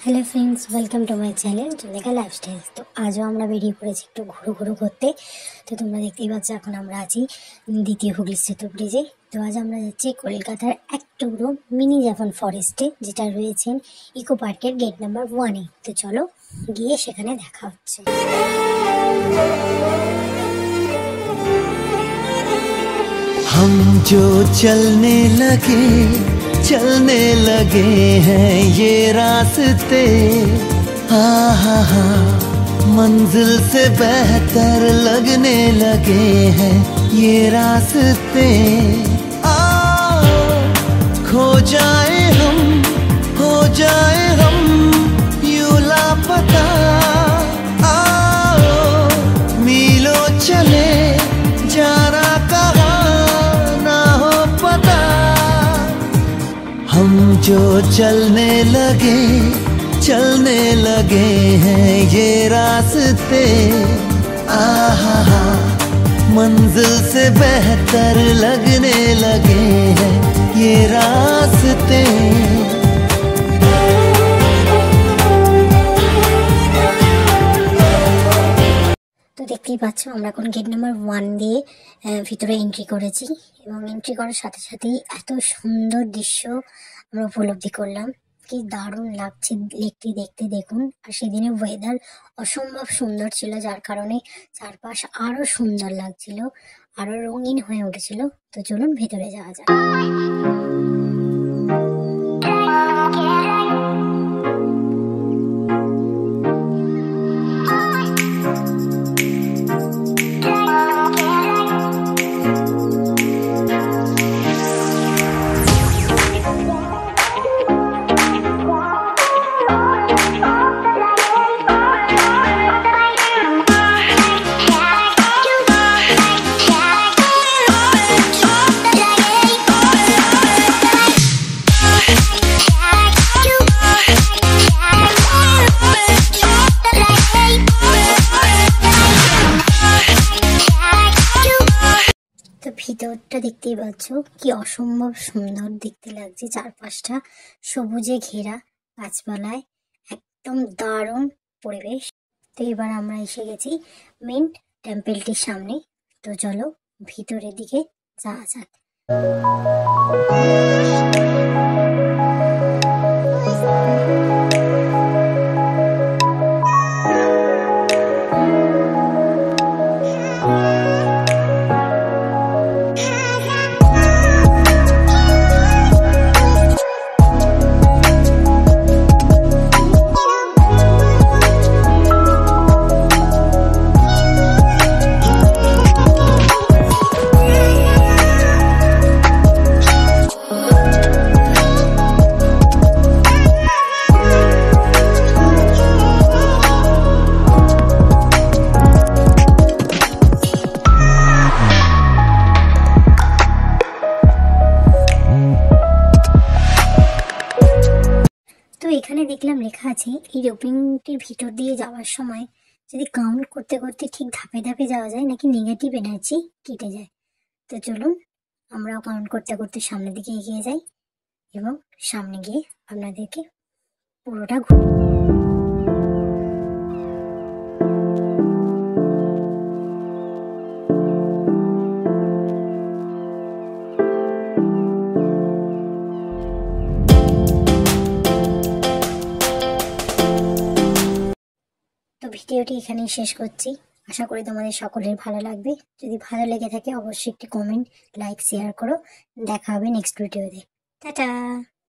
Hello friends, welcome to my channel Chandrika lifestyle. तो आजও আমরা বেরিয়ে পড়েছি একটু ঘুরু করতে। তো তোমরা দেখতেই পাচ্ছ এখন আমরা আছি দ্বিতীয় হুগলি সেতু ব্রিজে। তো আজ আমরা যাচ্ছি কলকাতার এক টুকরো মিনি জাপান ফরেস্টে, যেটা রয়েছে ইকো পার্কের গেট নাম্বার 1-এ। তো চলো গিয়ে সেখানে দেখা হচ্ছে। हम जो चलने लगे हैं ये रास्ते, मंजिल से बेहतर लगने लगे हैं ये रास्ते। आओ खो जाए हम, हो जाए हम यूं लापता। आओ मीलों चले जाना कहाँ ना हो पता। हम जो चलने लगे हैं ये रास्ते, मंजिल से बेहतर लगने लगे हैं ये रास्ते। তো দেখতেই পাচ্ছ আমরা এখন গেট নাম্বার 1 দিয়ে ভিতরে এন্ট্রি করেছি, এবং এন্ট্রি করার সাথে সাথেই এত সুন্দর দৃশ্য আমরা উপলব্ধি করলাম। কি দারুণ লাগছে লেকটি দেখতে, দেখুন। আর সেদিনের ওয়েদার অসম্ভব সুন্দর ছিল, যার কারণে চারপাশ আরো সুন্দর লাগছিল, আরো রঙিন হয়ে উঠেছিল। তো চলুন ভেতরে যাওয়া যাক। তো ভিতরটা দেখতেই পাচ্ছ কি অসম্ভব সুন্দর দেখতে লাগছে, চারপাশটা সবুজে ঘেরা গাছপালায়, একদম দারুণ পরিবেশ। তো এবার আমরা এসে গেছি মেন টেম্পলটির সামনে। তো চলো ভিতরের দিকে যাওয়া যাক। তো এখানে দেখলাম লেখা আছে এই রোপিংটির ভিতর দিয়ে যাওয়ার সময় যদি কাউন্ট করতে করতে ঠিক ধাপে ধাপে যাওয়া যায়, নাকি নেগেটিভ এনার্জি কেটে যায়। তো চলুন আমরাও কাউন্ট করতে করতে সামনের দিকে এগিয়ে যাই, এবং সামনে গিয়ে আপনাদেরকে পুরোটা তো ভিডিওটি এখানেই শেষ করছি। আশা করি তোমাদের সকলের ভালো লাগবে। যদি ভালো লেগে থাকে অবশ্যই একটি কমেন্ট, লাইক, শেয়ার করো। দেখা হবে নেক্সট ভিডিওতে। টাটা।